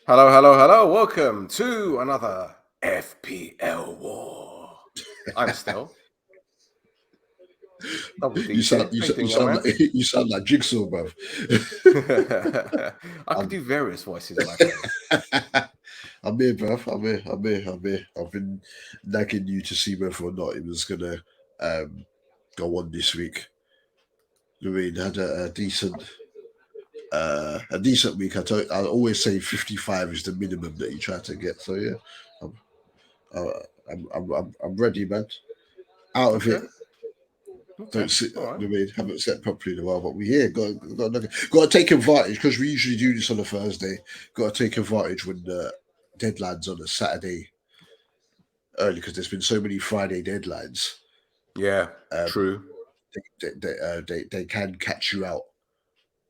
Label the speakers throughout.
Speaker 1: Hello, hello, hello. Welcome to another FPL War. I'm Stel. Double
Speaker 2: You
Speaker 1: D's
Speaker 2: sound
Speaker 1: here.
Speaker 2: you,
Speaker 1: How you
Speaker 2: sound- you
Speaker 1: doing, young
Speaker 2: sound
Speaker 1: man?
Speaker 2: like you sound like Jigsaw, bruv.
Speaker 1: I could
Speaker 2: I'm,
Speaker 1: do various voices, my friend.
Speaker 2: I'm here, bruv. I'm here. I've been nagging you to see whether or not it was gonna um, go on this week. Lorraine had a decent week. I always say 55 is the minimum that you try to get. So yeah, I'm uh, I'm ready, man. Out of
Speaker 1: Okay,
Speaker 2: it.
Speaker 1: okay,
Speaker 2: Don't sit.
Speaker 1: all right.
Speaker 2: I mean, haven't slept properly in a while, but we here. Got to take advantage because we usually do this on a Thursday. Got to take advantage when the deadline's on a Saturday early because there's been so many Friday deadlines.
Speaker 1: Yeah,
Speaker 2: Um,
Speaker 1: true.
Speaker 2: they can catch you out.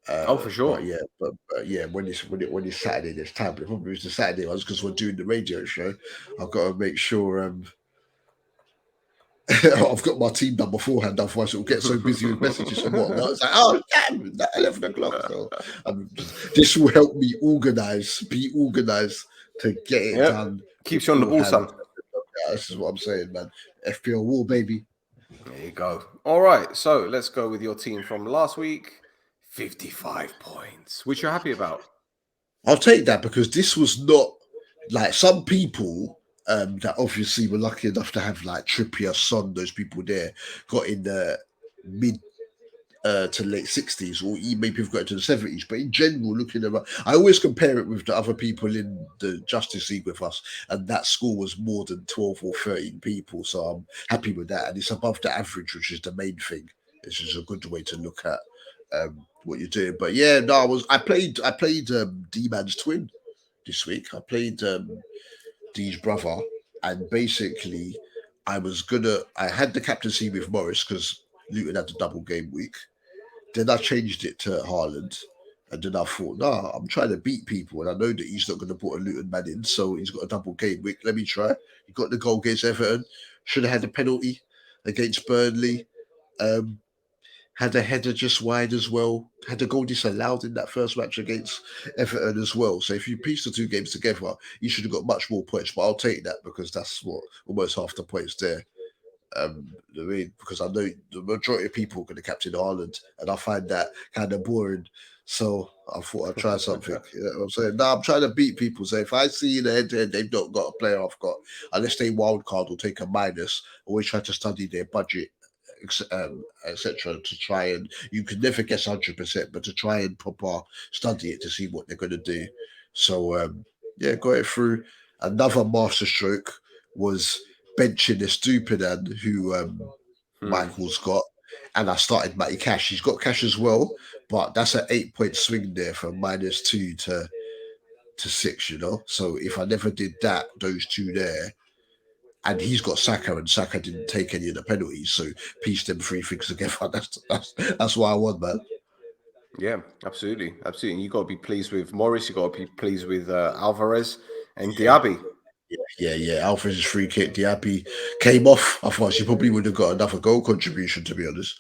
Speaker 1: Oh, for
Speaker 2: But
Speaker 1: sure.
Speaker 2: yeah, but yeah, when it's Saturday, there's time. But the problem is the Saturday ones because we're doing the radio show. I've got to make sure I've got my team done beforehand, otherwise it'll get so busy with messages and whatnot. It's like, oh damn, that 11 o'clock. So this will help me be organized to get it
Speaker 1: Yep.
Speaker 2: done
Speaker 1: Keeps you on the ball,
Speaker 2: beforehand.
Speaker 1: son.
Speaker 2: Yeah, this is what I'm saying, man. FPL War, baby.
Speaker 1: There you go. All right, so let's go with your team from last week. 55 points, which you're happy about.
Speaker 2: I'll take that because this was not like some people that obviously were lucky enough to have like Trippier, Son, those people there got in the mid to late 60s, or even maybe have got into the 70s. But in general, looking around, I always compare it with the other people in the Justice League with us, and that score was more than 12 or 13 people. So I'm happy with that. And it's above the average, which is the main thing. This is a good way to look at what you're doing. But yeah, no, I played D-Man's twin this week. I played Dee's brother, and basically I had the captaincy with Morris because Luton had the double game week. Then I changed it to Haaland. And then I thought, nah, I'm trying to beat people. And I know that he's not going to put a Luton man in. So he's got a double game week. Let me try. He got the goal against Everton. Should have had a penalty against Burnley. Um, had a header just wide as well. Had a goal disallowed in that first match against Everton as well. So if you piece the two games together, you should have got much more points. But I'll take that because that's what almost half the points there. I mean, because I know the majority of people are going to captain Ireland, and I find that kind of boring. So I thought I'd try something. You know what I'm saying? Now I'm trying to beat people. So if I see in the head to head they've not got a player I've got, unless they wild card or take a minus, always try to study their budget, etc. To try and you can never guess 100%, but to try and proper study it to see what they're going to do. So yeah, got it through. Another masterstroke was benching the stupid and who
Speaker 1: Hmm.
Speaker 2: Michael's got, and I started Matty Cash. He's got Cash as well, but that's an 8 point swing there from -2 to 6. So if I never did that, those two there. And he's got Saka, and Saka didn't take any of the penalties, so piece them three things together. That's why I won, man.
Speaker 1: Yeah, absolutely, absolutely. You got to be pleased with Morris. You got to be pleased with Alvarez and
Speaker 2: Yeah,
Speaker 1: Diaby.
Speaker 2: yeah. Alfred's free kick, Diaby came off. I thought she probably would have got another goal contribution, to be honest.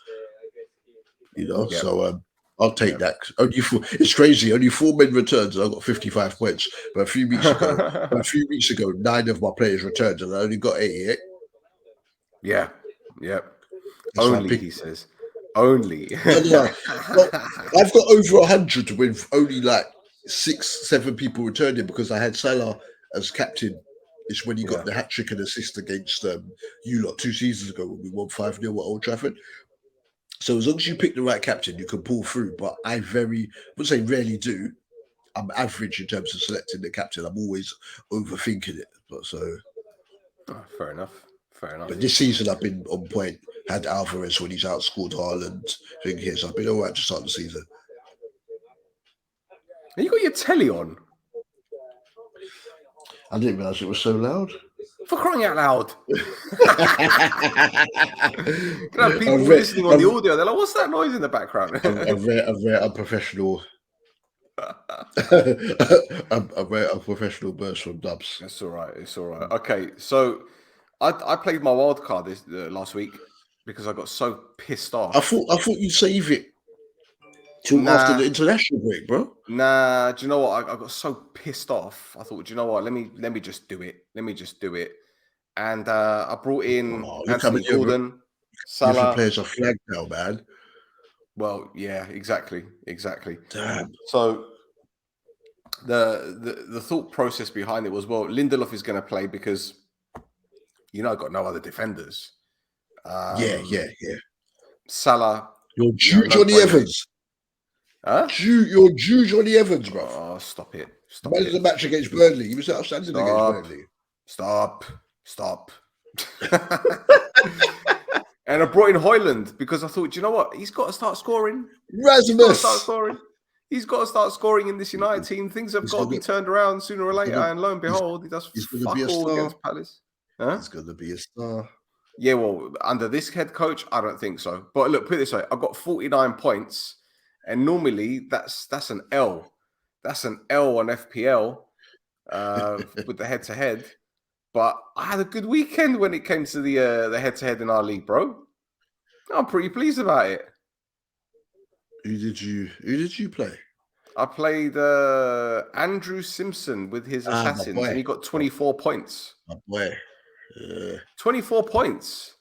Speaker 1: Yep,
Speaker 2: So I'll take
Speaker 1: yep.
Speaker 2: that. Only four, it's crazy. Only 4 men returned, and I got 55 points. But a few weeks ago, 9 of my players returned, and I only got 88.
Speaker 1: Yeah, yep.
Speaker 2: That's why I
Speaker 1: Only
Speaker 2: picked.
Speaker 1: he says. Only.
Speaker 2: No. Well, I've got over 100 with only like 6, 7 people returning because I had Salah as captain. It's when he got
Speaker 1: Yeah.
Speaker 2: the hat trick and assist against you lot 2 seasons ago when we won 5-0 at Old Trafford. So as long as you pick the right captain, you can pull through. But I would say rarely do. I'm average in terms of selecting the captain. I'm always overthinking it.
Speaker 1: Oh, fair enough. Fair
Speaker 2: But
Speaker 1: enough.
Speaker 2: this season I've been on point. Had Alvarez when he's outscored Haaland. Thing here, so I've been all right to start the season.
Speaker 1: And you got your telly on.
Speaker 2: I didn't realise it was so loud.
Speaker 1: For crying out loud. You can have
Speaker 2: a
Speaker 1: people
Speaker 2: rare,
Speaker 1: listening on
Speaker 2: a,
Speaker 1: the audio. They're like, what's that noise in the background?
Speaker 2: a rare unprofessional, a rare unprofessional burst from Dubs.
Speaker 1: It's all right. It's all right. Okay, so I played my wild card this last week because I got so pissed
Speaker 2: I
Speaker 1: off.
Speaker 2: thought I thought you'd save it. till after the
Speaker 1: Nah,
Speaker 2: international break, bro.
Speaker 1: nah. Do you know what? I got so pissed off. I thought, do you know what? Let me just do it. Let me just do it. And I brought in
Speaker 2: Oh, look how
Speaker 1: Anthony
Speaker 2: many of
Speaker 1: Gordon,
Speaker 2: your
Speaker 1: Salah.
Speaker 2: players are flagged now, man.
Speaker 1: Well, yeah, exactly.
Speaker 2: Damn.
Speaker 1: So the thought process behind it was, well, Lindelof is going to play because I've got no other defenders.
Speaker 2: Yeah.
Speaker 1: Salah,
Speaker 2: You're Jew
Speaker 1: no
Speaker 2: Johnny
Speaker 1: brainer.
Speaker 2: Evans.
Speaker 1: Huh?
Speaker 2: You're Jew Johnny Evans, bruv.
Speaker 1: Oh, stop it. Stop
Speaker 2: Man of
Speaker 1: it.
Speaker 2: the match against Burnley. He was outstanding against
Speaker 1: Stop.
Speaker 2: Burnley.
Speaker 1: Stop. Stop. And I brought in Hoyland because I thought, you know what? He's got to start scoring. He's got to start
Speaker 2: Rasmus.
Speaker 1: scoring. He's got to start scoring in this United team. Things have
Speaker 2: He's
Speaker 1: got to be
Speaker 2: gonna
Speaker 1: turned around sooner or
Speaker 2: he's
Speaker 1: later.
Speaker 2: gonna
Speaker 1: And lo and
Speaker 2: he's,
Speaker 1: behold, he does
Speaker 2: he's gonna be
Speaker 1: fuck
Speaker 2: a
Speaker 1: all
Speaker 2: star.
Speaker 1: against Palace. Huh?
Speaker 2: He's gonna be a star.
Speaker 1: Yeah, well, under this head coach, I don't think so. But look, put it this way: I've got 49 points, and normally that's an L. That's an L on FPL with the head-to-head. But I had a good weekend when it came to the head-to-head in our league, bro. I'm pretty pleased about it.
Speaker 2: Who did you play?
Speaker 1: I played Andrew Simpson with his
Speaker 2: My
Speaker 1: assassins, and
Speaker 2: boy.
Speaker 1: he got 24 points.
Speaker 2: My boy. Yeah.
Speaker 1: 24 points.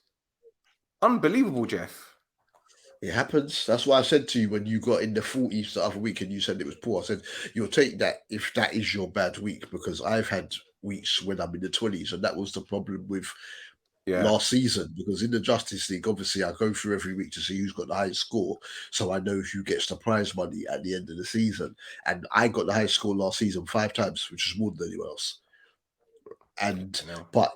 Speaker 1: Unbelievable, Jeff.
Speaker 2: It happens. That's why I said to you when you got in the 40s the other week and you said it was poor. I said you'll take that if that is your bad week, because I've had weeks when I'm in the 20s, and that was the problem with
Speaker 1: Yeah.
Speaker 2: last season, because in the Justice League, obviously I go through every week to see who's got the highest score, so I know who gets the prize money at the end of the season. And I got the highest score last season 5 times, which is more than anyone else. And but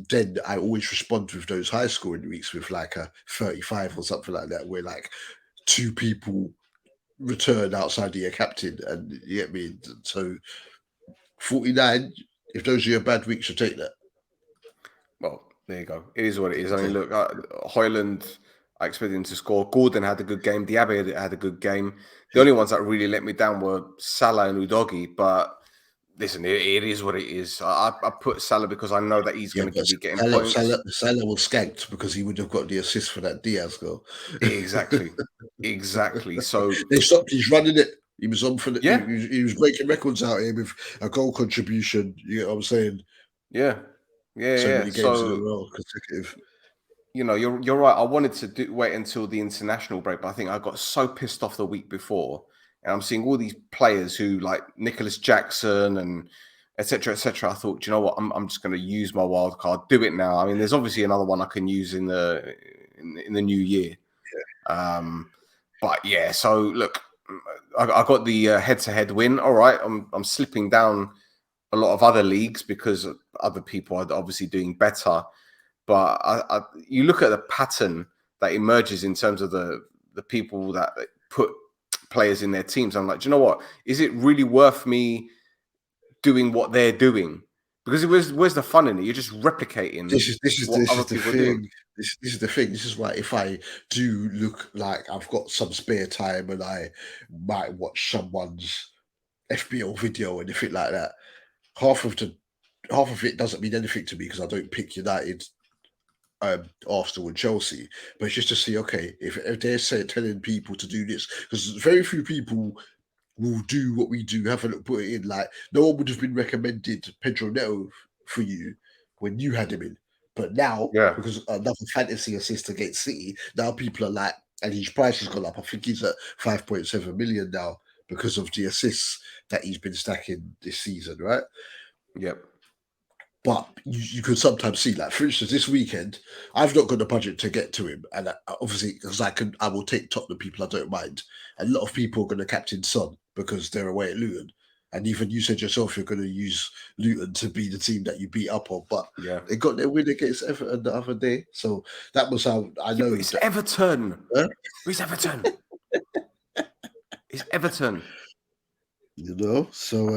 Speaker 2: then I always respond with those high scoring weeks with like a 35 or something like that, where like 2 people return outside of your captain, and you get me. So 49, if those are your bad weeks, you take that.
Speaker 1: Well, there you go. It is what it is. I mean, look, Hoyland, I expected him to score. Gordon had a good game. Diaby had a good game. The only ones that really let me down were Salah and Udogi. But listen, it is what it is. I put Salah because I know that he's
Speaker 2: Yeah,
Speaker 1: going to
Speaker 2: but
Speaker 1: be getting points.
Speaker 2: Salah was skanked because he would have got the assist for that Diaz goal.
Speaker 1: Exactly. So,
Speaker 2: They stopped. He's running it. He was on for the.
Speaker 1: yeah.
Speaker 2: He was breaking records out here with a goal contribution. You know what I'm saying?
Speaker 1: Yeah.
Speaker 2: So
Speaker 1: Yeah.
Speaker 2: many games in a
Speaker 1: So,
Speaker 2: row consecutive.
Speaker 1: you're right. I wanted to wait until the international break, but I think I got so pissed off the week before, and I'm seeing all these players who like Nicholas Jackson and etc. etc. I thought, do you know what? I'm just going to use my wild card. Do it now. I mean, there's obviously another one I can use in the new year. But yeah. So look, I got the head-to-head win. All right, I'm slipping down a lot of other leagues because other people are obviously doing better. But you look at the pattern that emerges in terms of the people that put players in their teams. I'm like, do you know what? Is it really worth me doing what they're doing? Because where's the fun in it? You're just replicating what
Speaker 2: This
Speaker 1: other
Speaker 2: is the
Speaker 1: people are doing.
Speaker 2: thing. This is the thing. This is why if I do look like I've got some spare time and I might watch someone's FBL video and anything like that, half of it doesn't mean anything to me because I don't pick United, Arsenal and Chelsea. But it's just to see, okay, if they're telling people to do this, because very few people will do what we do, have a look, put it in. Like no one would have been recommended Pedro Neto for you when you had him in. But now,
Speaker 1: Yeah.
Speaker 2: because another fantasy assist against City, now people are like, and his price has gone up. I think he's at 5.7 million now because of the assists that he's been stacking this season, right?
Speaker 1: Yep.
Speaker 2: But you could sometimes see, like for instance, this weekend, I've not got the budget to get to him, and obviously because I will take Tottenham people, I don't mind. A lot of people are going to captain Son because they're away at Luton, and even you said yourself you're going to use Luton to be the team that you beat up on, but
Speaker 1: Yeah.
Speaker 2: they got their win against Everton the other day, so that was how I know.
Speaker 1: It's Everton.
Speaker 2: Huh?
Speaker 1: It's Everton. It's Everton.
Speaker 2: You know, so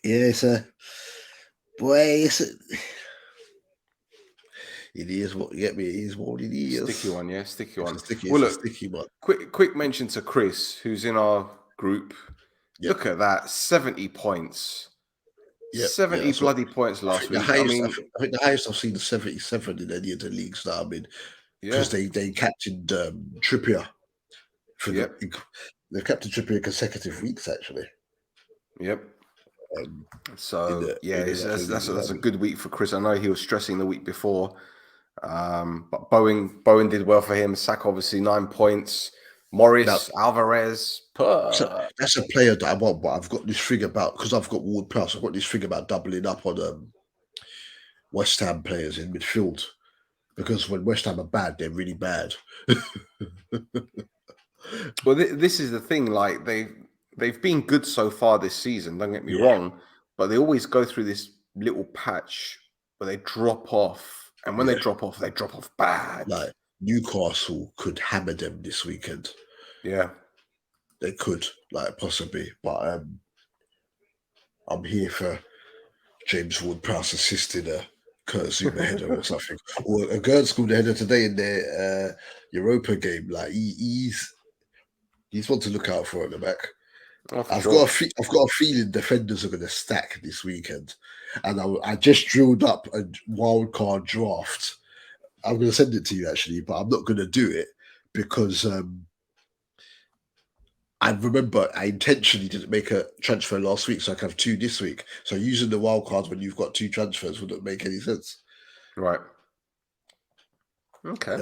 Speaker 2: yeah, it's a boy. It is what you get me. It is what it is.
Speaker 1: Sticky one, yeah, sticky one.
Speaker 2: It's
Speaker 1: Well,
Speaker 2: a
Speaker 1: look,
Speaker 2: sticky one.
Speaker 1: quick mention to Chris, who's in our group.
Speaker 2: Yeah.
Speaker 1: Look at that, 70 points.
Speaker 2: Yeah,
Speaker 1: 70
Speaker 2: that's what
Speaker 1: bloody points
Speaker 2: I
Speaker 1: last
Speaker 2: think. The
Speaker 1: week. I
Speaker 2: highest,
Speaker 1: mean,
Speaker 2: I think the highest I've seen is 77 in any of the leagues that I'm in,
Speaker 1: yeah,
Speaker 2: because they captained Trippier.
Speaker 1: Yep.
Speaker 2: They've kept Trippier consecutive weeks actually.
Speaker 1: Yep. So yeah,
Speaker 2: in the
Speaker 1: that's a good week for Chris. I know he was stressing the week before, but Bowen did well for him. Saka obviously 9 points. Morris, Alvarez.
Speaker 2: That's a player that I want, but I've got this thing about because I've got Ward Prowse. I've got this thing about doubling up on West Ham players in midfield because when West Ham are bad, they're really bad.
Speaker 1: Well, this is the thing. Like they've been good so far this season. Don't get me wrong, but they always go through this little patch where they drop off, and when they drop off bad.
Speaker 2: Like Newcastle could hammer them this weekend.
Speaker 1: Yeah,
Speaker 2: they could, like possibly, but I'm here for James Ward-Prowse assisting a Kurt Zuma header or something, or a girl scored a header today in their Europa game. Like he's one to look out for at the back. I've got a feeling defenders are going to stack this weekend, and I just drilled up a wildcard draft. I'm going to send it to you actually, but I'm not going to do it because I remember I intentionally didn't make a transfer last week, so I can have 2 this week. So using the wild cards when you've got 2 transfers wouldn't make any sense.
Speaker 1: Right. Okay.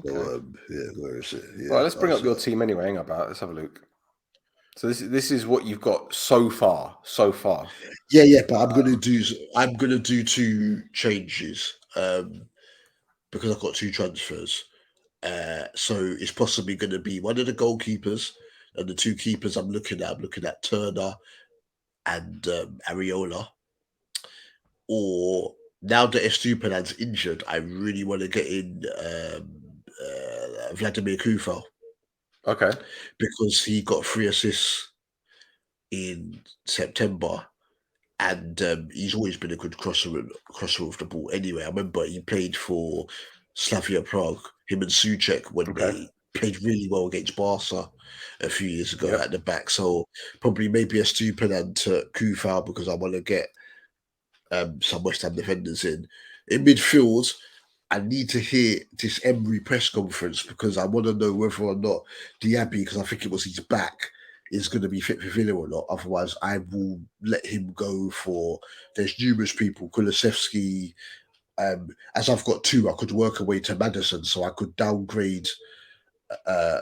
Speaker 2: Where is it? Yeah.
Speaker 1: Right, let's bring up your team anyway. Hang about. Let's have a look. So this is what you've got so far.
Speaker 2: Yeah, but I'm gonna do 2 changes because I've got 2 transfers. So it's possibly going to be one of the goalkeepers, and the 2 keepers I'm looking at Turner and Areola. Or now that Estupiñán's injured, I really want to get in Vladimir Kufal.
Speaker 1: Okay.
Speaker 2: Because he got 3 assists in September, and he's always been a good crosser of the ball. Anyway, I remember he played for Slavia Prague, him and Souček, when they played really well against Barca a few years ago at the back. So probably maybe Estupiñán to Kufal because I want to get some West Ham defenders in midfield. I need to hear this Emery press conference because I want to know whether or not Diaby, because I think it was his back, is going to be fit for Villa or not. Otherwise, I will let him go for. There's numerous people, Kulusevski. As I've got 2, I could work away to Maddison, so I could downgrade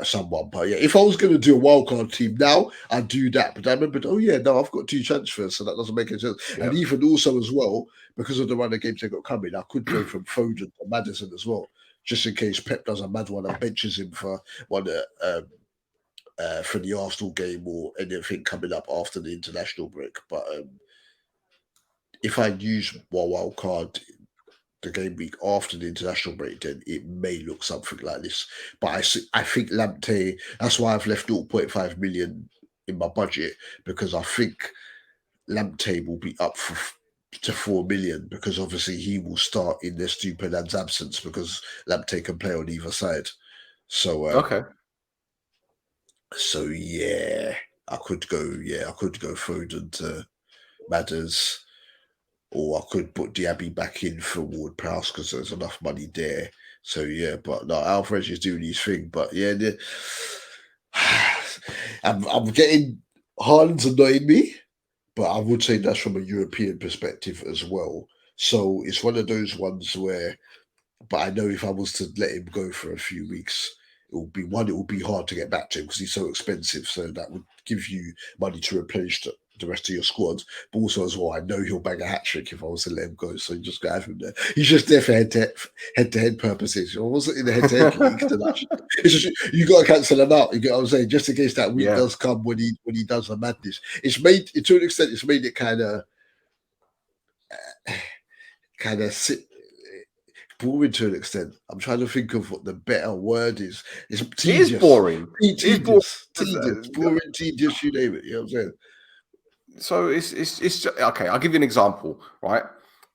Speaker 2: someone. But yeah, if I was going to do a wildcard team now, I'd do that. But I remembered, I've got 2 transfers, so that doesn't make any sense. And even also as well, because of the run of games they got coming, I could go from Foden to Maddison as well, just in case Pep does a mad one and benches him for one for the Arsenal game or anything coming up after the international break. But if I use one wild card the game week after the international break, then it may look something like this. But I think Lamptey, that's why I've left 0.5 million in my budget, because I think Lamptey will be up to 4 million, because obviously he will start in their Estupiñán's absence because Lamptey can play on either side. So So yeah, I could go Foden to Madders, or I could put Diaby back in for Ward-Prowse because there's enough money there. So yeah, but no, Alvarez is doing his thing. But yeah, I'm getting Haaland's annoying me, but I would say that's from a European perspective as well. So it's one of those ones where, but I know if I was to let him go for a few weeks, it will be hard to get back to him because he's so expensive. So that would give you money to replenish the rest of your squad. But also as well, I know he'll bang a hat trick if I was to let him go. So you just gotta have him there. He's just there for head to head purposes. I wasn't in the head to head league. It's just, you got to cancel him out. You get what I'm saying? Just in case that week does come when he does the madness. It's made, to an extent, it's made it kind of sit. Boring to an extent. I'm trying to think of what the better word is. It's tedious.
Speaker 1: It is boring.
Speaker 2: Tedious. Boring, tedious, you name it. You know what I'm saying?
Speaker 1: So it's just, okay, I'll give you an example, right?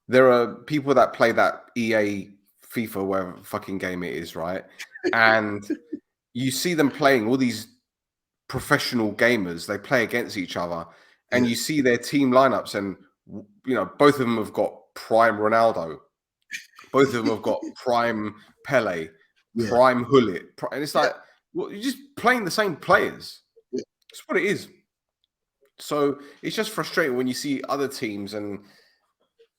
Speaker 1: There are people that play that EA FIFA, whatever fucking game it is, right? And you see them playing all these professional gamers, they play against each other, and you see their team lineups, and both of them have got prime Ronaldo. Both of them have got prime Pele, prime Hullet. And it's like, Well, you're just playing the same players.
Speaker 2: Yeah.
Speaker 1: That's what it is. So it's just frustrating when you see other teams and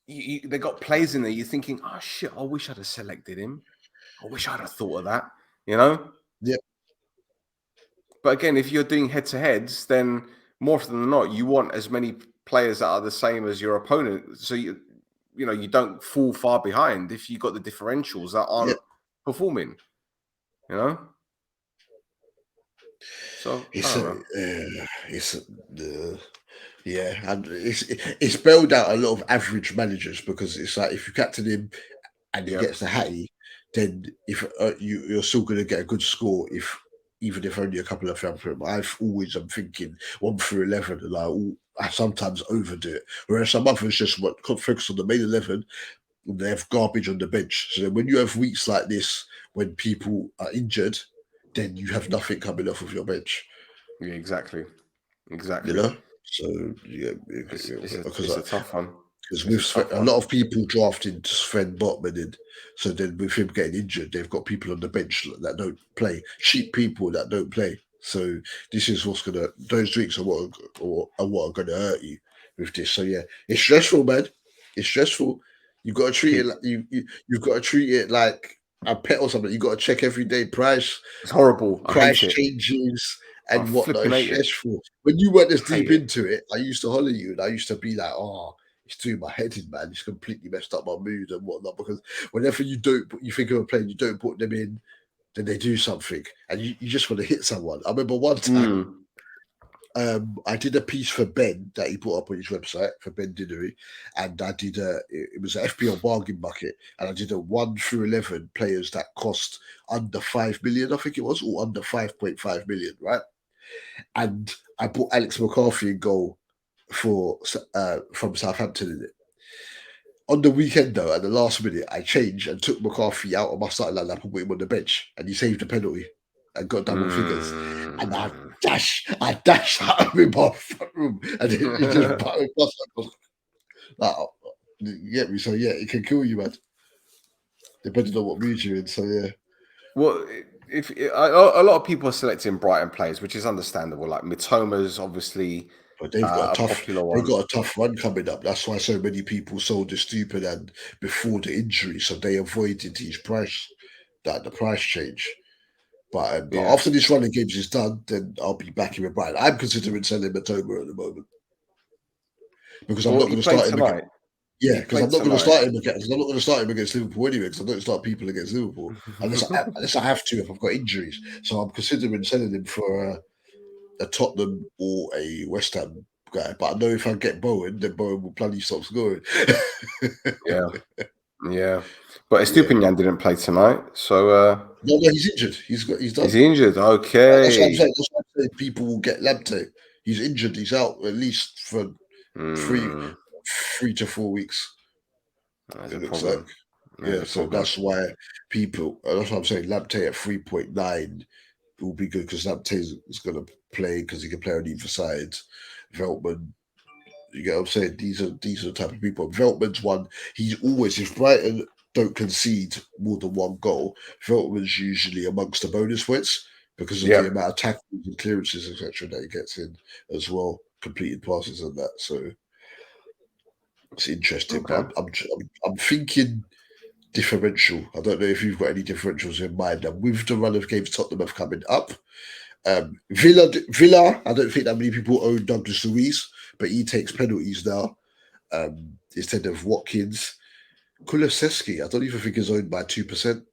Speaker 1: they got players in there. You're thinking, oh shit, I wish I'd have selected him. I wish I'd have thought of that. You know.
Speaker 2: Yeah.
Speaker 1: But again, if you're doing head-to-heads, then more often than not, you want as many players that are the same as your opponent, so you don't fall far behind if you got the differentials that aren't performing. You know. So I don't know.
Speaker 2: And it's bailed out a lot of average managers because it's like if you captain him and he
Speaker 1: Yeah.
Speaker 2: gets the hattie, then if you're still going to get a good score even if only a couple of them for him. I'm thinking 1 through 11, and I sometimes overdo it. Whereas some others just focus on the main 11. And they have garbage on the bench. So when you have weeks like this, when people are injured, then you have nothing coming off of your bench.
Speaker 1: Yeah, exactly.
Speaker 2: You know, so yeah,
Speaker 1: It's a tough one.
Speaker 2: because
Speaker 1: It's a
Speaker 2: with
Speaker 1: tough
Speaker 2: a
Speaker 1: one.
Speaker 2: lot of people drafted Sven Botman in, so then with him getting injured, they've got people on the bench that don't play, cheap people that don't play. So this is those weeks are what are gonna hurt you with this. So yeah, it's stressful, man. It's stressful. You've got to treat it like you've got to treat it like a pet or something. You've got to check every day
Speaker 1: It's horrible. I
Speaker 2: price
Speaker 1: hate it.
Speaker 2: changes
Speaker 1: I
Speaker 2: and whatnot.
Speaker 1: flipping
Speaker 2: It's
Speaker 1: hate it.
Speaker 2: stressful. When you weren't as
Speaker 1: Hate
Speaker 2: deep
Speaker 1: it.
Speaker 2: into it, I used to holler you and I used to be like, oh, it's doing my head in, man. It's completely messed up my mood and whatnot. Because whenever you think of a plane, you don't put them in, then they do something. And you just want to hit someone. I remember one time I did a piece for Ben that he put up on his website for Ben Dinnery, and I did it was an FPL bargain bucket, and I did a 1 through 11 players that cost under 5 million, I think it was, or under 5.5 million, right? And I bought Alex McCarthy in goal from Southampton in it. On the weekend, though, at the last minute, I changed and took McCarthy out of my starting lineup and put him on the bench, and he saved a penalty and got double figures. And I dash out of in my front room, and it just like, you get me? So yeah, it can kill you, man. Depending on what mood you're in. So yeah.
Speaker 1: Well, if a lot of people are selecting Brighton players, which is understandable. Like Mitoma's obviously
Speaker 2: But they've got
Speaker 1: a popular
Speaker 2: they've
Speaker 1: one.
Speaker 2: got a tough run coming up. That's why so many people sold the stupid and before the injury, so they avoided his price, the price change. But after this run of games is done, then I'll be back in with Brighton. I'm considering selling Matoma at the moment because I'm not
Speaker 1: He
Speaker 2: going to
Speaker 1: played
Speaker 2: start him again.
Speaker 1: tonight.
Speaker 2: Yeah, because I'm not going to start him again. Because I'm not going to start him against Liverpool anyway. Because I don't start people against Liverpool unless I have to if I've got injuries. So I'm considering selling him for a Tottenham or a West Ham guy. But I know if I get Bowen, then Bowen will bloody stop scoring.
Speaker 1: Yeah. But Estupinian didn't play tonight, so
Speaker 2: no, he's injured. He's done.
Speaker 1: He's injured. Okay.
Speaker 2: That's what I'm saying. That's why I'm saying people will get Lamptey. He's injured. He's out at least for 3 to 4 weeks.
Speaker 1: That's
Speaker 2: it
Speaker 1: a
Speaker 2: looks
Speaker 1: problem.
Speaker 2: like. So that's why that's what I'm saying. Lamptey at 3.9 will be good because Lamptey is going to play because he can play on either side. Veltman, you get what I'm saying? These are the type of people. Veltman's one. He's always, if Brighton don't concede more than one goal, Veltman's usually amongst the bonus points because of the amount of tackles and clearances, etc., that he gets in as well, completed passes and that. So it's interesting.
Speaker 1: Okay.
Speaker 2: But I'm thinking differential. I don't know if you've got any differentials in mind. And with the run of games Tottenham have coming up, Villa, I don't think that many people own Douglas Luiz, but he takes penalties now instead of Watkins. Kulusevski, I don't even think is owned by 2%.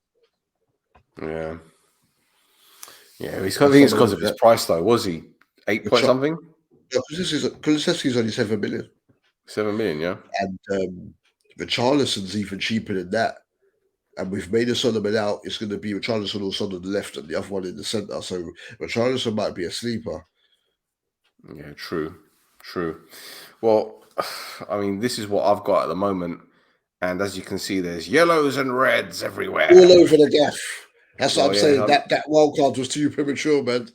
Speaker 1: Yeah. Yeah, I think it's because of his price, though. Was he 8 point something?
Speaker 2: Kulusevski is only 7 million.
Speaker 1: 7 million, yeah.
Speaker 2: And Richarlison's even cheaper than that. And we've made a Solomon out. It's going to be Richarlison or Son on the left and the other one in the centre. So Richarlison might be a sleeper.
Speaker 1: Yeah, true. Well, I mean, this is what I've got at the moment. And as you can see, there's yellows and reds everywhere.
Speaker 2: All over the gaff. That's what I'm saying. That wild card was too premature, man.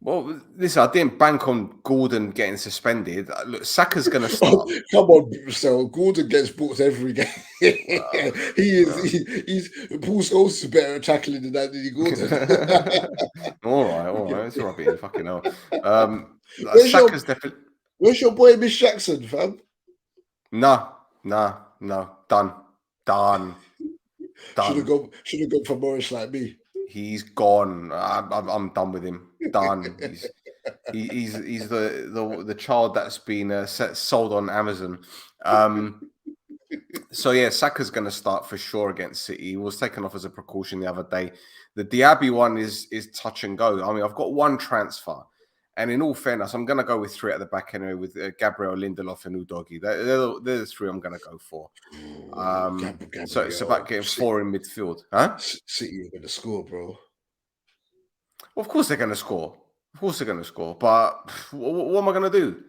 Speaker 1: Well, listen, I didn't bank on Gordon getting suspended. Look, Saka's going to
Speaker 2: Oh,
Speaker 1: start.
Speaker 2: come on, so Gordon gets booked every game.
Speaker 1: Uh,
Speaker 2: He's Paul Scholes is better at tackling than Anthony Gordon.
Speaker 1: all right. Let's rub it in. Fucking hell.
Speaker 2: Where's your
Speaker 1: Saka's definitely.
Speaker 2: Where's your boy Miss Jackson, fam?
Speaker 1: No. Done.
Speaker 2: Should have gone for Morris like me.
Speaker 1: He's gone. I'm done with him. Done. He's the child that's been sold on Amazon. So yeah, Saka's going to start for sure against City. He was taken off as a precaution the other day. The Diaby one is touch and go. I mean, I've got one transfer, and in all fairness, I'm going to go with three at the back anyway with Gabriel, Lindelof, and Udogie. They're the three I'm going to go for. So it's about getting four in midfield, huh?
Speaker 2: City are going to score, bro.
Speaker 1: Well, of course they're going to score. But what am I going to do?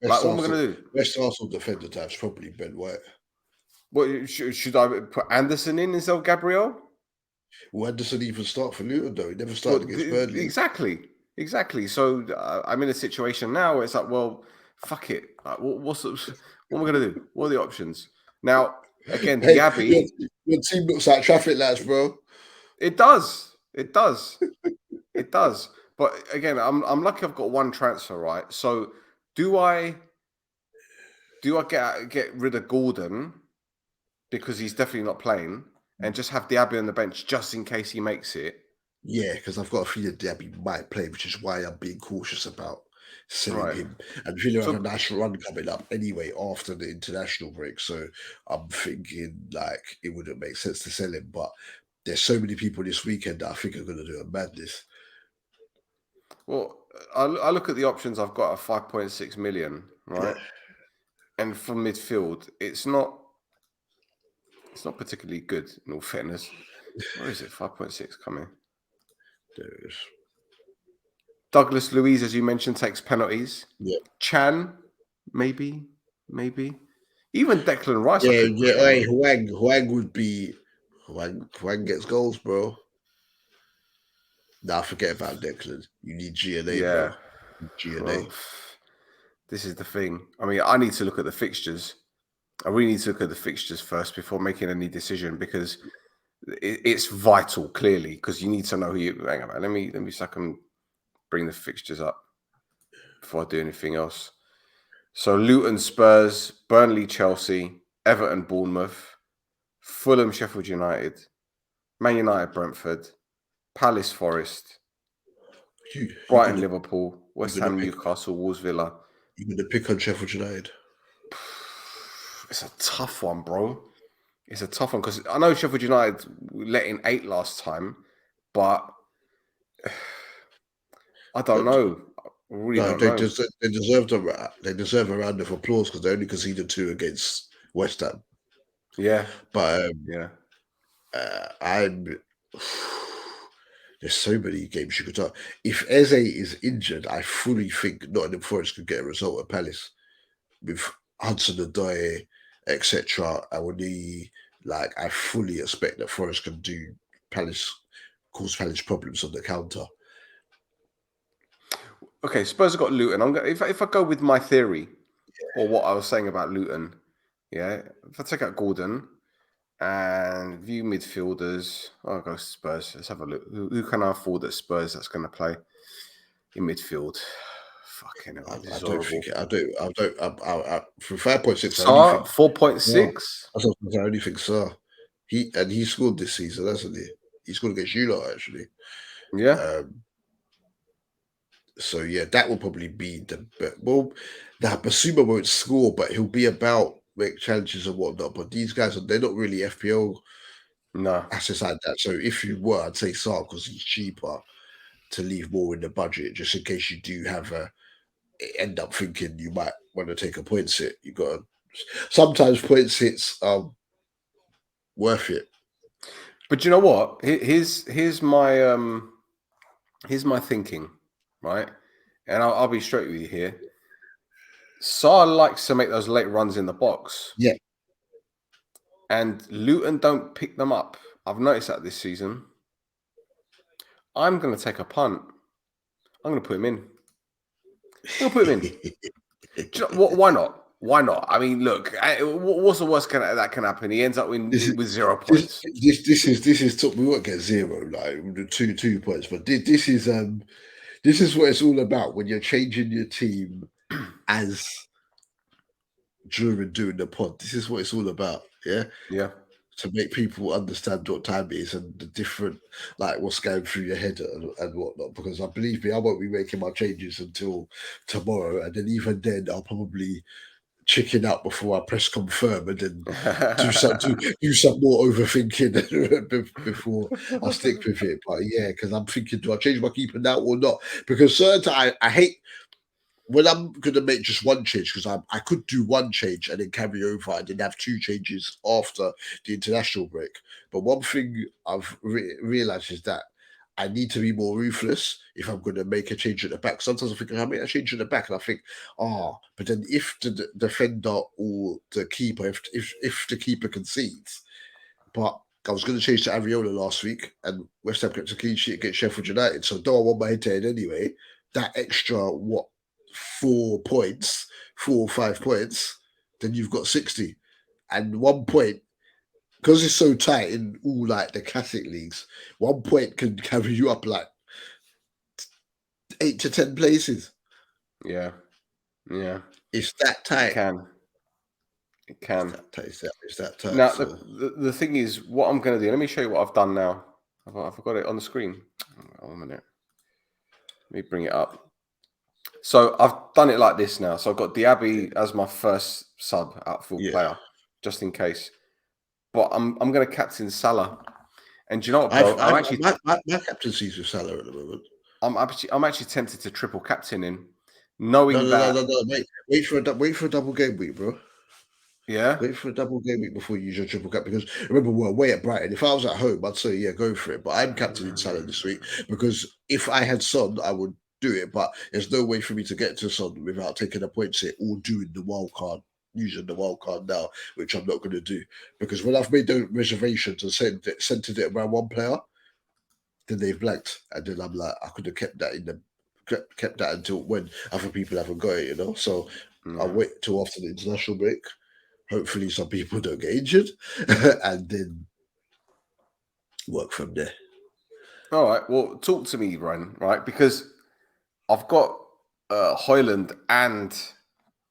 Speaker 1: What am I going to do?
Speaker 2: Best Arsenal defender type's probably Ben White.
Speaker 1: What should I put Anderson in instead of Gabriel?
Speaker 2: Well, Anderson even start for Luton though. He never started against Burnley.
Speaker 1: Exactly. So I'm in a situation now where it's like, well, fuck it. What am I going to do? What are the options? Now, again, Diaby.
Speaker 2: Your team looks like traffic lights, bro.
Speaker 1: It does. But again, I'm lucky I've got one transfer, right? So do I get rid of Gordon because he's definitely not playing and just have Diaby on the bench just in case he makes it?
Speaker 2: Yeah, because I've got a feeling Diaby might play, which is why I'm being cautious about selling him. And Villa have a nice run coming up anyway after the international break. So I'm thinking like it wouldn't make sense to sell him. But there's so many people this weekend that I think are going to do a madness.
Speaker 1: Well, I look at the options I've got at 5.6 million, right? And from midfield, it's not particularly good, in all fairness. Where is it? 5.6 coming.
Speaker 2: There it is.
Speaker 1: Douglas Luiz, as you mentioned, takes penalties.
Speaker 2: Yeah.
Speaker 1: Chan, maybe. Even Declan Rice.
Speaker 2: Hey, Huang would be Huang gets goals, bro. Nah, forget about Declan. You need GNA, bro. GNA.
Speaker 1: Well, this is the thing. I mean, I need to look at the fixtures. I really need to look at the fixtures first before making any decision because it's vital, clearly, because you need to know who you. Hang on, let me so I can bring the fixtures up before I do anything else. So Luton, Spurs, Burnley, Chelsea, Everton, Bournemouth, Fulham, Sheffield United, Man United, Brentford, Palace, Forest, Brighton, Liverpool, West Ham, Newcastle, Wolves, Villa.
Speaker 2: You're going to pick on Sheffield United?
Speaker 1: It's a tough one, bro. It's a tough one because I know Sheffield United let in 8 last time, but I don't know. I really don't know.
Speaker 2: They deserve a round of applause because they only conceded 2 against West Ham.
Speaker 1: Yeah,
Speaker 2: but
Speaker 1: yeah,
Speaker 2: there's so many games you could talk. If Eze is injured, I fully think Nottingham Forest could get a result at Palace with Hudson-Odoi, etc. I fully expect that Forest can cause Palace problems on the counter.
Speaker 1: Okay, Spurs have got Luton. If I go with my theory or what I was saying about Luton, yeah. If I take out Gordon and view midfielders, I'll go Spurs. Let's have a look. Who can I afford at Spurs that's going to play in midfield? Fucking hell, this is horrible.
Speaker 2: I don't. For 5.6,
Speaker 1: Sarr, 4.6.
Speaker 2: I only think Sarr. He scored this season, hasn't he? He scored against you lot, actually.
Speaker 1: Yeah.
Speaker 2: So yeah, that will probably be Basuma won't score, but he'll be about, make challenges and whatnot. But these guys they're not really FPL assets like that. So if you were, I'd say Sarr because he's cheaper to leave more in the budget, just in case you do end up thinking you might want to take a points hit. You got sometimes points hits are worth it.
Speaker 1: But you know what? Here's my thinking, right? And I'll be straight with you here. Sarr likes to make those late runs in the box.
Speaker 2: Yeah.
Speaker 1: And Luton don't pick them up. I've noticed that this season. I'm going to take a punt. I'm going to put him in. I'm going to put him in. Do you know, why not? Why not? I mean, look, what's the worst that can happen? He ends up with 0 points.
Speaker 2: This is top. We won't get zero, like 2 points, but this is what it's all about when you're changing your team as during doing the pod. This is what it's all about. Yeah.
Speaker 1: Yeah.
Speaker 2: To make people understand what time it is and the different, like what's going through your head and whatnot. Because I believe me, I won't be making my changes until tomorrow, and then even then, I'll probably chicken out before I press confirm and then do some more overthinking before I stick with it. But yeah, because I'm thinking, do I change my keeper now or not? Because certain I hate when I'm going to make just one change, because I could do one change and then carry over and then have 2 changes after the international break. But one thing I've realized is that I need to be more ruthless if I'm going to make a change at the back. Sometimes I think I make a change at the back and I think, but then if the defender or the keeper, if the keeper concedes, but I was going to change to Areola last week, and West Ham kept a clean sheet against Sheffield United. So though I won my head-to-head anyway, that extra 4 points, 4 or 5 points, then you've got 60. And 1 point, because it's so tight in all like the classic leagues, 1 point can carry you up like 8 to 10 places.
Speaker 1: Yeah.
Speaker 2: It's that tight.
Speaker 1: It can.
Speaker 2: It's that tight.
Speaker 1: Now,
Speaker 2: so.
Speaker 1: the thing is, what I'm going to do, let me show you what I've done now. I've got it on the screen. Hold on a minute. Let me bring it up. So I've done it like this now. So I've got Diaby as my first sub outfield player, just in case. But I'm going to captain Salah. And do you know what, bro?
Speaker 2: My captaincy's with Salah at the moment.
Speaker 1: I'm actually tempted to triple captain him, knowing that.
Speaker 2: No. Wait for a double game week, bro.
Speaker 1: Yeah.
Speaker 2: Wait for a double game week before you use your triple cap, because remember we're away at Brighton. If I was at home, I'd say yeah, go for it. But I'm captaining Salah this week because if I had Son, I would do it. But there's no way for me to get to Son without taking a points hit or doing the wild card, using the wild card now, which I'm not going to do, because when I've made the reservations and centered it around one player, then they've blanked, and then I'm like, I could have kept that until when other people haven't got it, So I'll wait till after the international break. Hopefully some people don't get injured and then work from there.
Speaker 1: All right. Well, talk to me, Ryan, right? Because I've got Haaland,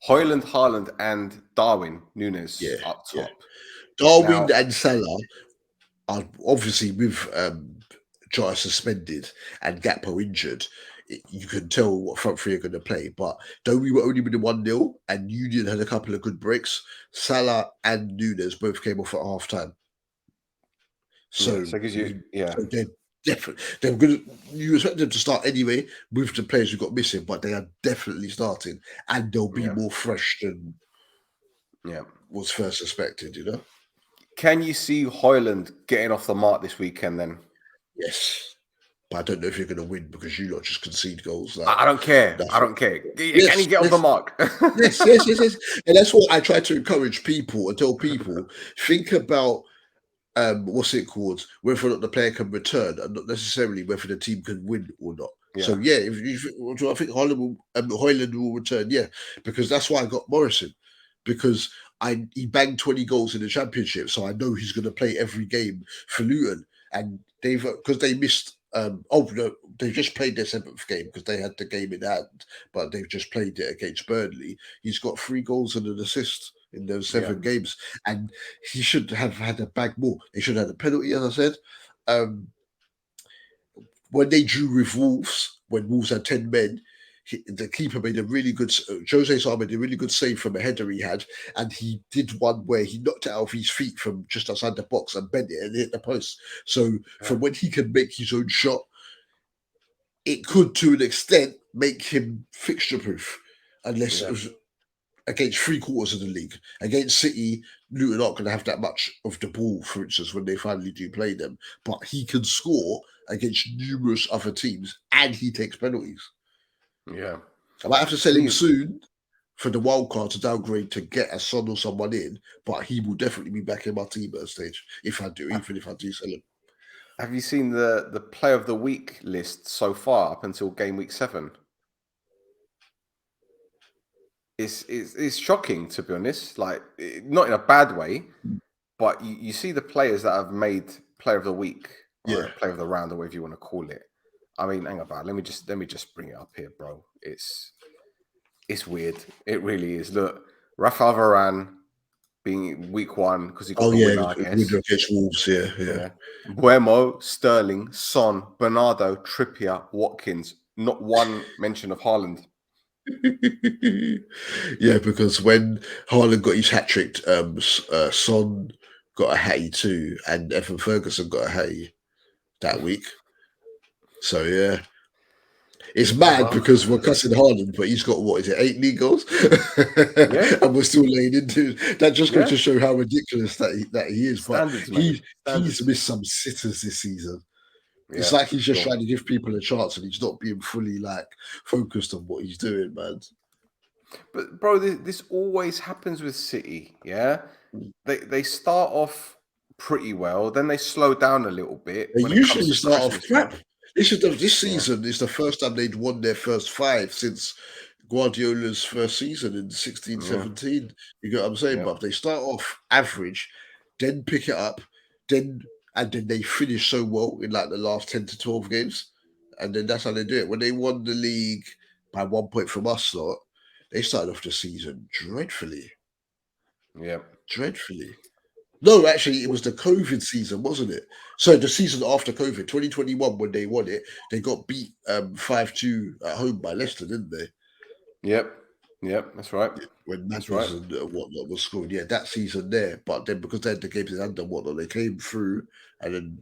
Speaker 1: Haaland, and Darwin Nunes up top.
Speaker 2: Yeah. Darwin and Salah are obviously with Jota suspended and Gakpo injured. You can tell what front three are going to play. But though we were only winning 1-0 and Union had a couple of good breaks, Salah and Nunes both came off at half time. So,
Speaker 1: so
Speaker 2: they're definitely they're good. You expect them to start anyway with the players who got missing, but they are definitely starting, and they'll be more fresh than was first suspected.
Speaker 1: Can you see Haaland getting off the mark this weekend? Then
Speaker 2: yes, but I don't know if you're going to win because you lot just concede goals.
Speaker 1: I don't care. I don't care. Can he get off the mark?
Speaker 2: yes. And that's what I try to encourage people and tell people: think about. What's it called? Whether or not the player can return, and not necessarily whether the team can win or not.
Speaker 1: Yeah.
Speaker 2: So I think Haaland will return. Yeah, because that's why I got Morrison, because he banged 20 goals in the championship, so I know he's going to play every game for Luton, and because they missed. They just played their 7th game because they had the game in hand, but they've just played it against Burnley. He's got 3 goals and an assist in those 7 games, and he should have had a bag more. They should have had a penalty, as I said. When they drew with Wolves, when Wolves had 10 men, the keeper made a really good. Jose Sarr made a really good save from a header he had, and he did one where he knocked it out of his feet from just outside the box and bent it and hit the post. So from when he can make his own shot, it could, to an extent, make him fixture proof, unless it was against 3/4 of the league. Against City, Luton aren't going to have that much of the ball, for instance, when they finally do play them. But he can score against numerous other teams, and he takes penalties.
Speaker 1: Yeah.
Speaker 2: I might have to sell him soon for the wild card to downgrade to get a Son or someone in, but he will definitely be back in my team at a stage if I do, even if I do sell him.
Speaker 1: Have you seen the player of the week list so far up until game week 7? It's shocking, to be honest. Like, not in a bad way, but you see the players that have made player of the week
Speaker 2: Yeah.
Speaker 1: or player of the round or whatever you want to call it. I mean, hang about. Let me just bring it up here, bro. It's weird. It really is. Look, Rafael Varane being week 1 because he got
Speaker 2: Oh
Speaker 1: the
Speaker 2: yeah,
Speaker 1: winner, I
Speaker 2: with
Speaker 1: guess.
Speaker 2: against Wolves. Yeah, yeah.
Speaker 1: Yeah. Buemo, Sterling, Son, Bernardo, Trippier, Watkins. Not one mention of Haaland.
Speaker 2: Yeah, because when Haaland got his hat trick, Son got a hattie too, and Evan Ferguson got a hattie that week. So yeah, it's mad
Speaker 1: Bro.
Speaker 2: because we're cussing Haaland, but he's got what is it, 8 league goals,
Speaker 1: Yeah.
Speaker 2: and we're still laying into that. Just goes
Speaker 1: Yeah.
Speaker 2: to show how ridiculous that he is. But
Speaker 1: Standards, mate.
Speaker 2: he's
Speaker 1: Standards.
Speaker 2: missed some sitters this season. It's
Speaker 1: Yeah,
Speaker 2: like
Speaker 1: for
Speaker 2: he's just
Speaker 1: sure.
Speaker 2: trying to give people a chance, and he's not being fully like focused on what he's doing, man.
Speaker 1: But bro, this always happens with City. Yeah, they start off pretty well, then they slow down a little bit
Speaker 2: They
Speaker 1: when it comes
Speaker 2: usually
Speaker 1: to
Speaker 2: start off
Speaker 1: Christmas
Speaker 2: crap.
Speaker 1: time.
Speaker 2: This
Speaker 1: Yeah,
Speaker 2: season is the first time they'd won their first 5 since Guardiola's first season in 16,
Speaker 1: yeah,
Speaker 2: 17. You get what I'm saying?
Speaker 1: yeah,
Speaker 2: But they start off average, then pick it up, then and then they finish so well in like the last 10 to 12 games. And then that's how they do it. When they won the league by 1 point from us lot, they started off the season dreadfully.
Speaker 1: yeah.
Speaker 2: Dreadfully. No, actually, it was the COVID season, wasn't it? So the season after COVID, 2021, when they won it, they got beat 5-2 at home by Leicester, didn't they?
Speaker 1: Yep, yep. That's right.
Speaker 2: When
Speaker 1: That's right.
Speaker 2: Madness and whatnot was scored. Yeah, that season there. But then because they had the games in hand and whatnot, they came through and then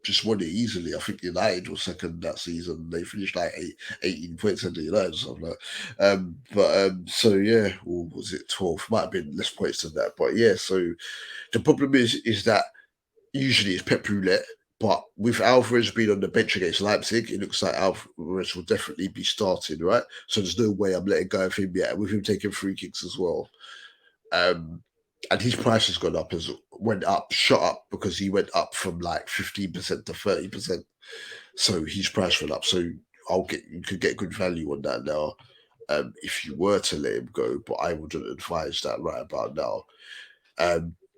Speaker 2: just won it easily. I think United was second that season. They finished like 18 points under United or something like that. So yeah, or was it 12? Might have been less points than that. But yeah, so the problem is that usually it's Pep Roulette, but with Alvarez being on the bench against Leipzig, it looks like Alvarez will definitely be starting, right? So there's no way I'm letting go of him yet, with him taking free kicks as well. And his price has gone up, shot up because he went up from like 15% to 30%. So his price went up. So you could get good value on that now. If you were to let him go, but I wouldn't advise that right about now.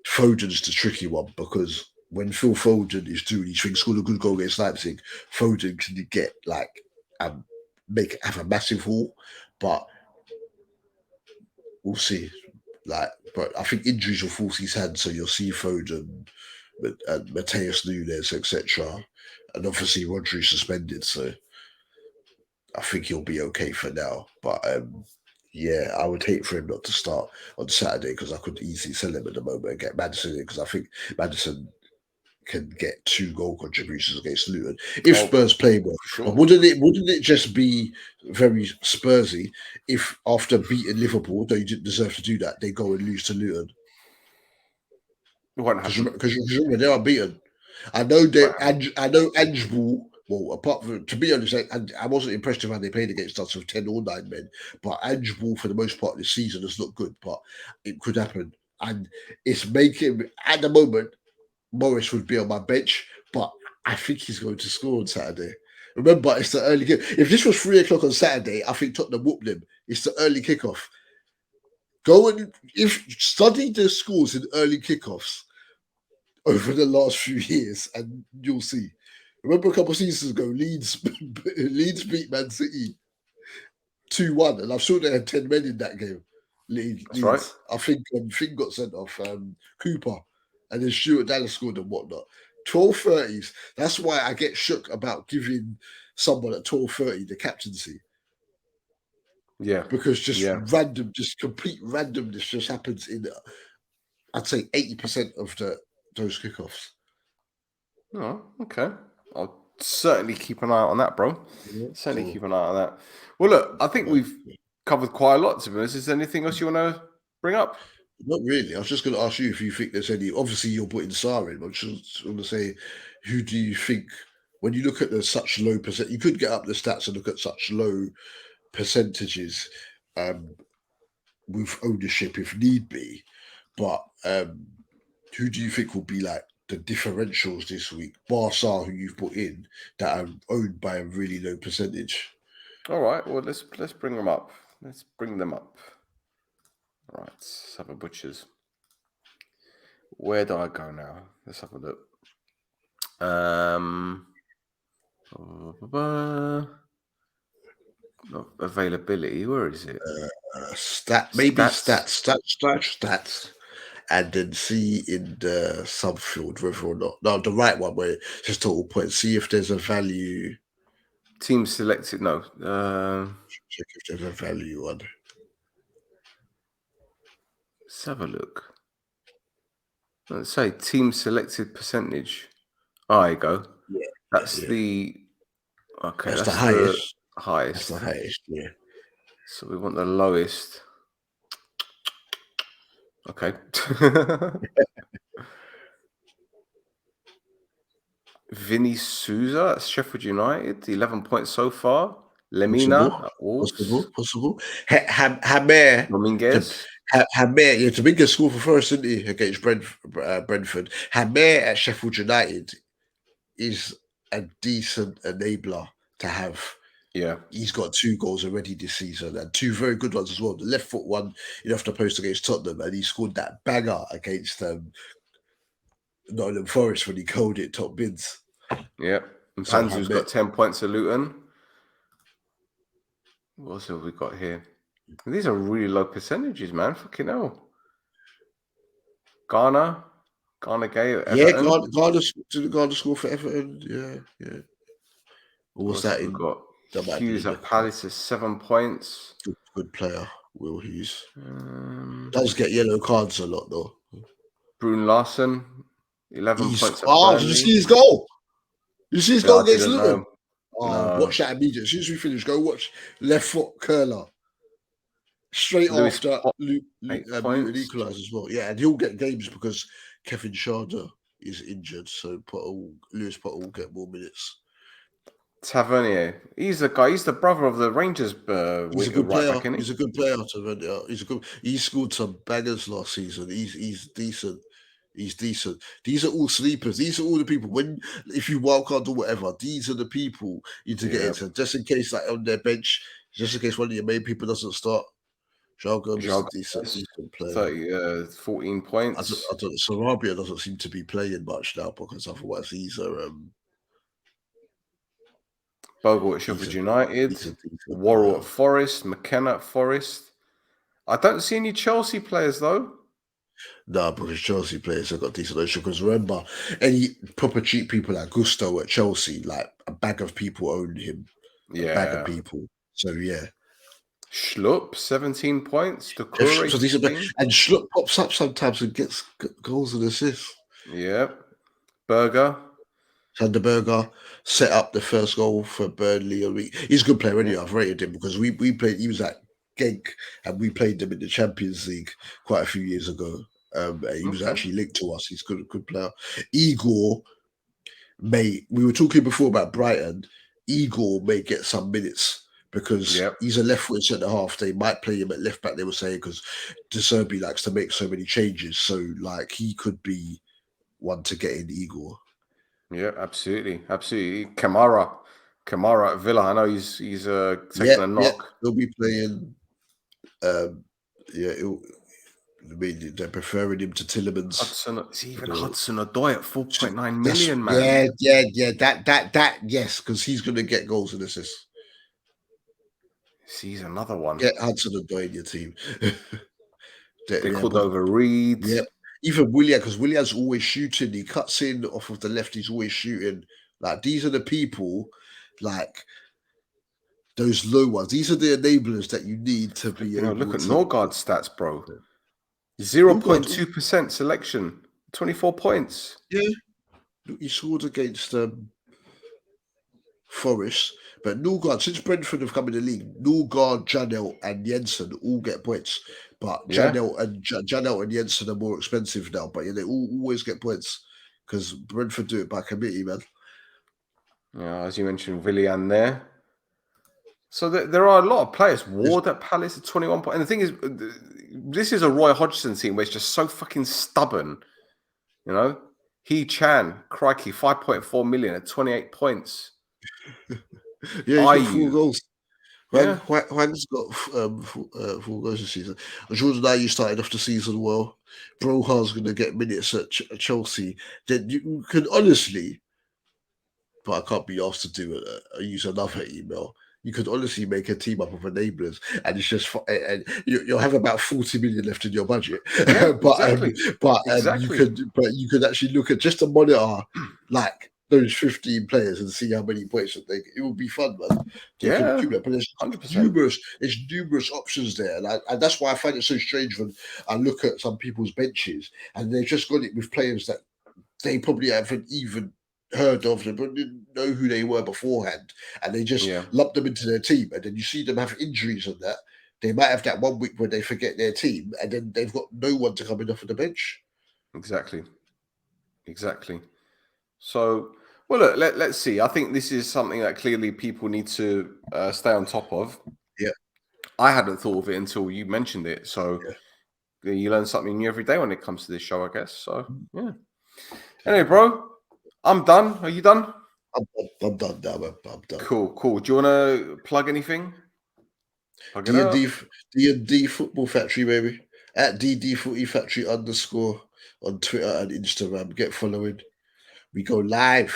Speaker 2: Foden's the tricky one because when Phil Foden is doing these things, scored a good goal against Leipzig, Foden can get like have a massive haul, but we'll see. But I think injuries will force his hand, so you'll see Foden and Mateus Nunes, etc. And obviously Rodri suspended, so I think he'll be okay for now. But yeah, I would hate for him not to start on Saturday because I could easily sell him at the moment and get Madison in because I think Madison can get 2 goal contributions against Luton if
Speaker 1: Oh,
Speaker 2: Spurs play well.
Speaker 1: for
Speaker 2: But
Speaker 1: sure.
Speaker 2: wouldn't it just be very Spursy if after beating Liverpool, though you didn't deserve to do that, they go and lose to Luton?
Speaker 1: It won't
Speaker 2: Because
Speaker 1: happen.
Speaker 2: remember they are beaten. I know they
Speaker 1: Won't happen.
Speaker 2: I know Ange Ball. Well, apart from to be honest, I wasn't impressed with how they played against us with 10 or 9 men. But Ange Ball for the most part of the season has looked good, but it could happen. And it's making at the moment Morris would be on my bench, but I think he's going to score on Saturday. Remember, it's the early kick. If this was 3 o'clock on Saturday, I think Tottenham whooped them. It's the early kickoff. Go and if study the scores in early kickoffs over the last few years, and you'll see. Remember a couple of seasons ago, Leeds beat Man City 2-1, and I'm sure they had 10 men in that game.
Speaker 1: That's right.
Speaker 2: Leeds. I think Finn got sent off, Cooper, and then Stuart Dallas scored and whatnot. 12:30s. That's why I get shook about giving someone at 12:30 the captaincy.
Speaker 1: Yeah.
Speaker 2: Because
Speaker 1: Yeah.
Speaker 2: just complete randomness just happens in, I'd say 80% of those kickoffs.
Speaker 1: Oh, okay. I'll certainly keep an eye out on that, bro.
Speaker 2: Yeah,
Speaker 1: Certainly
Speaker 2: so
Speaker 1: keep an eye on that. Well, look, I think
Speaker 2: but
Speaker 1: we've covered quite a lot, to be honest. Is there anything else you want to bring up?
Speaker 2: not really. I was just going to ask you if you think there's any. Obviously, you're putting Sarr in, but I just want to say, who do you think when you look at the such low percent? You could get up the stats and look at such low percentages um, with ownership if need be, but who do you think will be like the differentials this week. Barca, who you've put in, that are owned by a really low percentage.
Speaker 1: All right. Well, let's bring them up. Let's bring them up. All right. Let's have a butchers. Where do I go now? Let's have a look. Availability. Where is it?
Speaker 2: Stats, and then see in the subfield whether or not the right one where it's just total points. See if there's a value.
Speaker 1: Team selected. No.
Speaker 2: Check if there's a value on.
Speaker 1: Let's have a look. Let's say team selected percentage. Oh, there you go.
Speaker 2: Yeah,
Speaker 1: that's the okay.
Speaker 2: That's
Speaker 1: That's
Speaker 2: the highest.
Speaker 1: the highest.
Speaker 2: That's the highest. Yeah.
Speaker 1: So we want the lowest. Okay. Vinny Souza at Sheffield United, 11 points so far. Lemina at Wolves.
Speaker 2: Possible. Hamer.
Speaker 1: Dominguez.
Speaker 2: Hamer, Dominguez scored for first, didn't he, against Brentford? Hamer at Sheffield United is a decent enabler to have.
Speaker 1: Yeah.
Speaker 2: He's got 2 goals already this season and 2 very good ones as well. The left foot one, off the post against Tottenham, and he scored that banger against Nottingham Forest when he called it top bids.
Speaker 1: Yeah. And Panzu's got 10 points at Luton. What else have we got here? These are really low percentages, man. Fucking hell. Ghana Gay at Everton.
Speaker 2: Yeah, Ghana score for Everton. Yeah. What was that?
Speaker 1: We've got Hughes at Palace is 7 points.
Speaker 2: Good player, Will Hughes. Does get yellow cards a lot though.
Speaker 1: Brune Larson, 11 points.
Speaker 2: Did you see his goal? Did you see his goal against Luton?
Speaker 1: No.
Speaker 2: Watch that immediately. As soon as we finish, go watch left foot curler. Straight after Luton equalised as well. Yeah, and he'll get games because Kevin Schade is injured, so Lewis Potter will get more minutes.
Speaker 1: Tavernier, he's the guy. He's the brother of the Rangers.
Speaker 2: He's a good player. He's a good player. Tavernier. He scored some bangers last season. He's decent. He's decent. These are all sleepers. These are all the people. If you wildcard or whatever, these are the people you need to get into. Just in case, like on their bench, just in case one of your main people doesn't start. João Gomes is a decent player.
Speaker 1: 14 points.
Speaker 2: I don't. Sarabia doesn't seem to be playing much now because otherwise these are.
Speaker 1: Bogle at Sheffield United, Worrell at Forest, McKenna at Forest. I don't see any Chelsea players though.
Speaker 2: No, because Chelsea players have got decent ownership. Because remember, any proper cheap people like Gusto at Chelsea, like a bag of people own him.
Speaker 1: Yeah,
Speaker 2: a bag of people. So yeah.
Speaker 1: Schlupp, 17 points.
Speaker 2: And Schlupp pops up sometimes and gets goals and assists.
Speaker 1: Yeah.
Speaker 2: Sander Berger set up the first goal for Burnley. He's a good player anyway. I've rated him because we played. He was at Genk and we played them in the Champions League quite a few years ago. He was actually linked to us. He's a good player. Igor we were talking before about Brighton. Igor may get some minutes because he's a left-footed centre-half. They might play him at left-back, they were saying, because De Zerbi likes to make so many changes. So, like, he could be one to get in, Igor.
Speaker 1: Yeah, absolutely. Kamara at Villa. I know he's taking a knock.
Speaker 2: Yeah, he'll be playing. They're preferring him to Tillemans.
Speaker 1: Hudson-Odoi at 4.9 million, man.
Speaker 2: Yeah. That yes, because he's going to get goals and assists.
Speaker 1: He's another one.
Speaker 2: Get Hudson-Odoi in your team.
Speaker 1: They called over Reed.
Speaker 2: Yeah. Even Willian, because Willian's always shooting. He cuts in off of the left. He's always shooting. Like, these are the people, like, those low ones. These are the enablers that you need to be able
Speaker 1: look at
Speaker 2: to...
Speaker 1: Norgard's stats, bro. 0.2% selection. 24 points.
Speaker 2: Yeah. He scored against Forest. But Norgard, since Brentford have come in the league, Norgard, Janelt, and Jensen all get points. But Janelt and Jensen are more expensive now. But they always get points because Brentford do it by committee, man.
Speaker 1: Yeah, as you mentioned, Willian there. So there are a lot of players. Ward at Palace at 21 points. And the thing is, this is a Roy Hodgson team where it's just so fucking stubborn. You know, He Chan, crikey, 5.4 million at 28 points.
Speaker 2: Yeah, he's
Speaker 1: Are
Speaker 2: got 4
Speaker 1: you?
Speaker 2: goals.
Speaker 1: Yeah.
Speaker 2: Juan's got 4 goals this season. Jordan Ayew started off the season well. Broha's going to get minutes at Chelsea. Then you can honestly, but I can't be asked to do it. Use another email. You could honestly make a team up of enablers, and it's just and you'll have about 40 million left in your budget.
Speaker 1: Yeah,
Speaker 2: but
Speaker 1: exactly. Exactly.
Speaker 2: you could actually look at just to monitor like those 15 players and see how many points that they. It would be fun, man. They could
Speaker 1: Yeah,
Speaker 2: accumulate, but
Speaker 1: $100%.
Speaker 2: there's numerous options there, and that's why I find it so strange when I look at some people's benches and they've just got it with players that they probably haven't even heard of them, but didn't know who they were beforehand, and they just
Speaker 1: Yeah,
Speaker 2: lump them into their team. And then you see them have injuries and that. They might have that 1 week where they forget their team, and then they've got no one to come in off of the bench.
Speaker 1: exactly. Exactly. So, well, look, let's see. I think this is something that clearly people need to stay on top of.
Speaker 2: Yeah,
Speaker 1: I hadn't thought of it until you mentioned it. So,
Speaker 2: yeah.
Speaker 1: you learn something new every day when it comes to this show, I guess. So, yeah.
Speaker 2: Yeah.
Speaker 1: Anyway, bro, I'm done. Are you done?
Speaker 2: I'm done now, man. I'm done.
Speaker 1: Cool, cool. Do you want to plug anything? Plug it
Speaker 2: D&D,
Speaker 1: up.
Speaker 2: D&D Football Factory, baby. At DD Footy Factory _ on Twitter and Instagram. Get following. We go live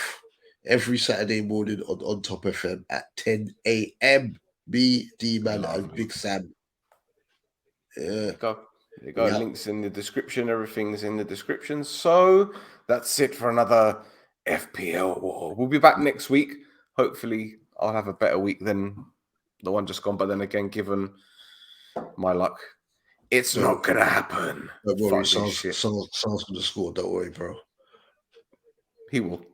Speaker 2: every Saturday morning on Top FM at 10 a.m. Me, D-Man, and
Speaker 1: Lovely.
Speaker 2: Big Sam. Yeah.
Speaker 1: There you go.
Speaker 2: Yeah.
Speaker 1: Links in the description. Everything's in the description. So that's it for another FPL War. We'll be back next week. Hopefully, I'll have a better week than the one just gone. But then again, given my luck, it's not gonna happen.
Speaker 2: Don't worry,
Speaker 1: Fuck this shit.
Speaker 2: Sal's gonna score. Don't worry, bro.
Speaker 1: He will.